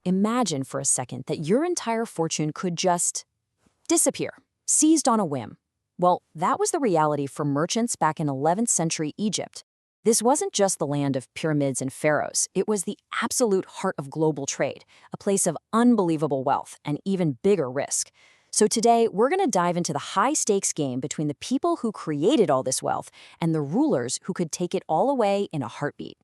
Imagine for a second that your entire fortune could just disappear, seized on a whim. Well, that was the reality for merchants back in 11th century Egypt. This wasn't just the land of pyramids and pharaohs, it was the absolute heart of global trade, a place of unbelievable wealth and even bigger risk. So today, we're going to dive into the high-stakes game between the people who created all this wealth and the rulers who could take it all away in a heartbeat.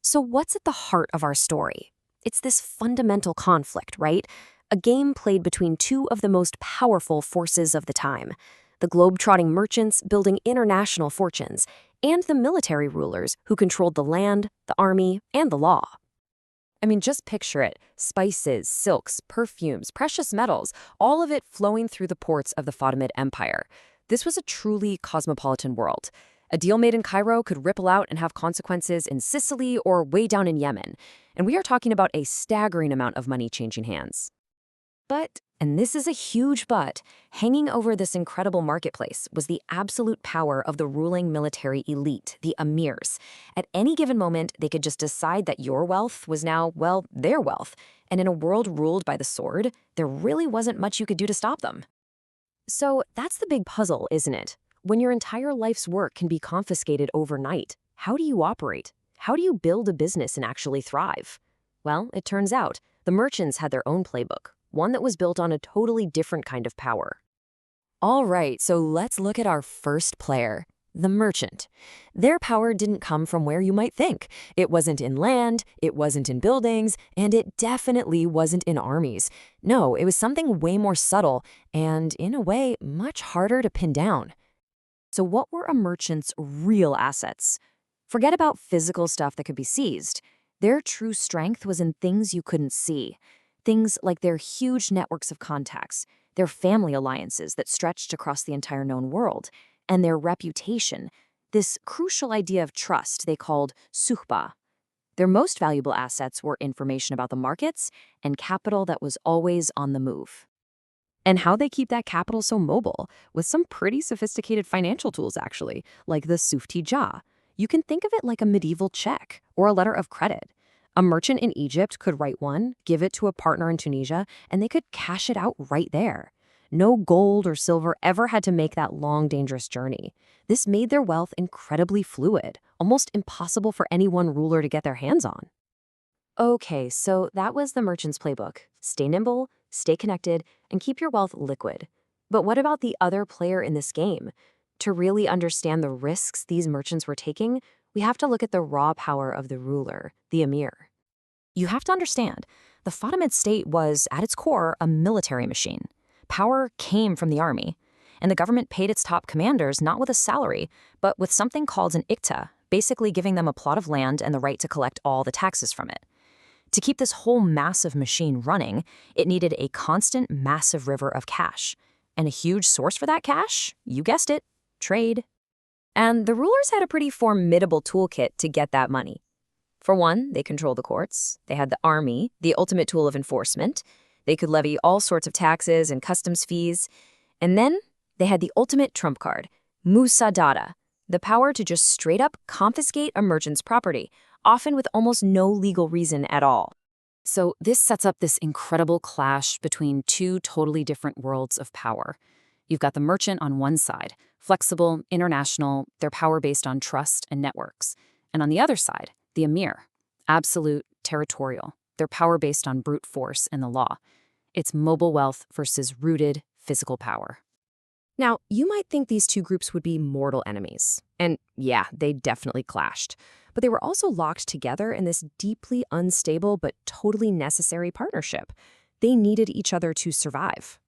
So what's at the heart of our story? It's this fundamental conflict, right? A game played between two of the most powerful forces of the time. The globe-trotting merchants building international fortunes, and the military rulers who controlled the land, the army, and the law. I mean, just picture it. Spices, silks, perfumes, precious metals, all of it flowing through the ports of the Fatimid Empire. This was a truly cosmopolitan world. A deal made in Cairo could ripple out and have consequences in Sicily or way down in Yemen. And we are talking about a staggering amount of money changing hands. But, and this is a huge but, hanging over this incredible marketplace was the absolute power of the ruling military elite, the Amirs. At any given moment, they could just decide that your wealth was now, well, their wealth. And in a world ruled by the sword, there really wasn't much you could do to stop them. So that's the big puzzle, isn't it? When your entire life's work can be confiscated overnight, how do you operate? How do you build a business and actually thrive? Well, it turns out the merchants had their own playbook. One that was built on a totally different kind of power. All right, so let's look at our first player, the merchant. Their power didn't come from where you might think. It wasn't in land, it wasn't in buildings, and it definitely wasn't in armies. No, it was something way more subtle and, in a way, much harder to pin down. So what were a merchant's real assets? Forget about physical stuff that could be seized. Their true strength was in things you couldn't see. Things like their huge networks of contacts, their family alliances that stretched across the entire known world, and their reputation, this crucial idea of trust they called suhba. Their most valuable assets were information about the markets and capital that was always on the move. And how they keep that capital so mobile, with some pretty sophisticated financial tools actually, like the suftija. You can think of it like a medieval check or a letter of credit. A merchant in Egypt could write one, give it to a partner in Tunisia, and they could cash it out right there. No gold or silver ever had to make that long, dangerous journey. This made their wealth incredibly fluid, almost impossible for any one ruler to get their hands on. Okay, so that was the merchant's playbook. Stay nimble, stay connected, and keep your wealth liquid. But what about the other player in this game? To really understand the risks these merchants were taking, we have to look at the raw power of the ruler, the emir. You have to understand, the Fatimid state was, at its core, a military machine. Power came from the army, and the government paid its top commanders not with a salary, but with something called an ikta, basically giving them a plot of land and the right to collect all the taxes from it. To keep this whole massive machine running, it needed a constant, massive river of cash. And a huge source for that cash? You guessed it, trade. And the rulers had a pretty formidable toolkit to get that money. For one, they controlled the courts. They had the army, the ultimate tool of enforcement. They could levy all sorts of taxes and customs fees. And then they had the ultimate trump card, musadada, the power to just straight up confiscate a merchant's property, often with almost no legal reason at all. So this sets up this incredible clash between two totally different worlds of power. You've got the merchant on one side, flexible, international, their power based on trust and networks. And on the other side, the emir, absolute, territorial, their power based on brute force and the law. It's mobile wealth versus rooted physical power. Now, you might think these two groups would be mortal enemies. And yeah, they definitely clashed. But they were also locked together in this deeply unstable but totally necessary partnership. They needed each other to survive.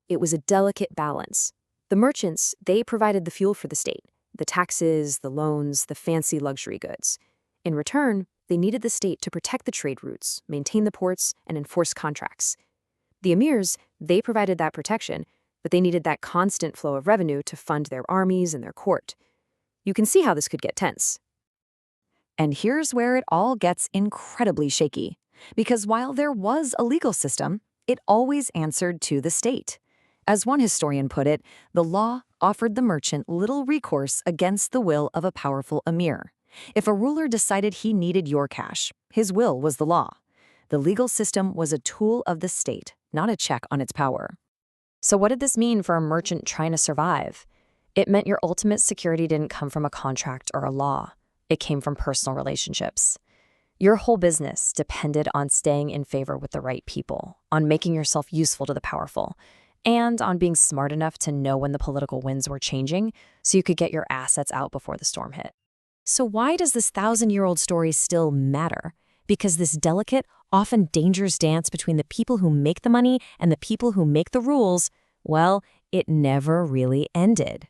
It was a delicate balance. The merchants, they provided the fuel for the state, the taxes, the loans, the fancy luxury goods. In return, they needed the state to protect the trade routes, maintain the ports, and enforce contracts. The emirs, they provided that protection, but they needed that constant flow of revenue to fund their armies and their court. You can see how this could get tense. And here's where it all gets incredibly shaky. Because while there was a legal system, it always answered to the state. As one historian put it, the law offered the merchant little recourse against the will of a powerful emir. If a ruler decided he needed your cash, his will was the law. The legal system was a tool of the state, not a check on its power. So what did this mean for a merchant trying to survive? It meant your ultimate security didn't come from a contract or a law. It came from personal relationships. Your whole business depended on staying in favor with the right people, on making yourself useful to the powerful, and on being smart enough to know when the political winds were changing so you could get your assets out before the storm hit. So why does this 1,000-year-old story still matter? Because this delicate, often dangerous dance between the people who make the money and the people who make the rules, well, it never really ended.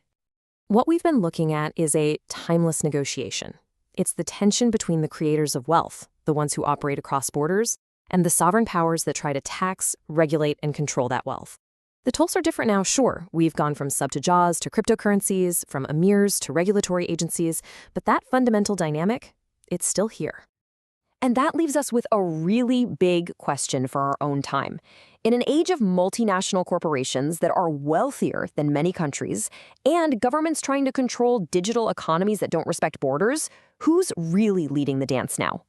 What we've been looking at is a timeless negotiation. It's the tension between the creators of wealth, the ones who operate across borders, and the sovereign powers that try to tax, regulate, and control that wealth. The tools are different now, sure. We've gone from sub to jaws to cryptocurrencies, from Amirs to regulatory agencies, but that fundamental dynamic, it's still here. And that leaves us with a really big question for our own time. In an age of multinational corporations that are wealthier than many countries, and governments trying to control digital economies that don't respect borders, who's really leading the dance now?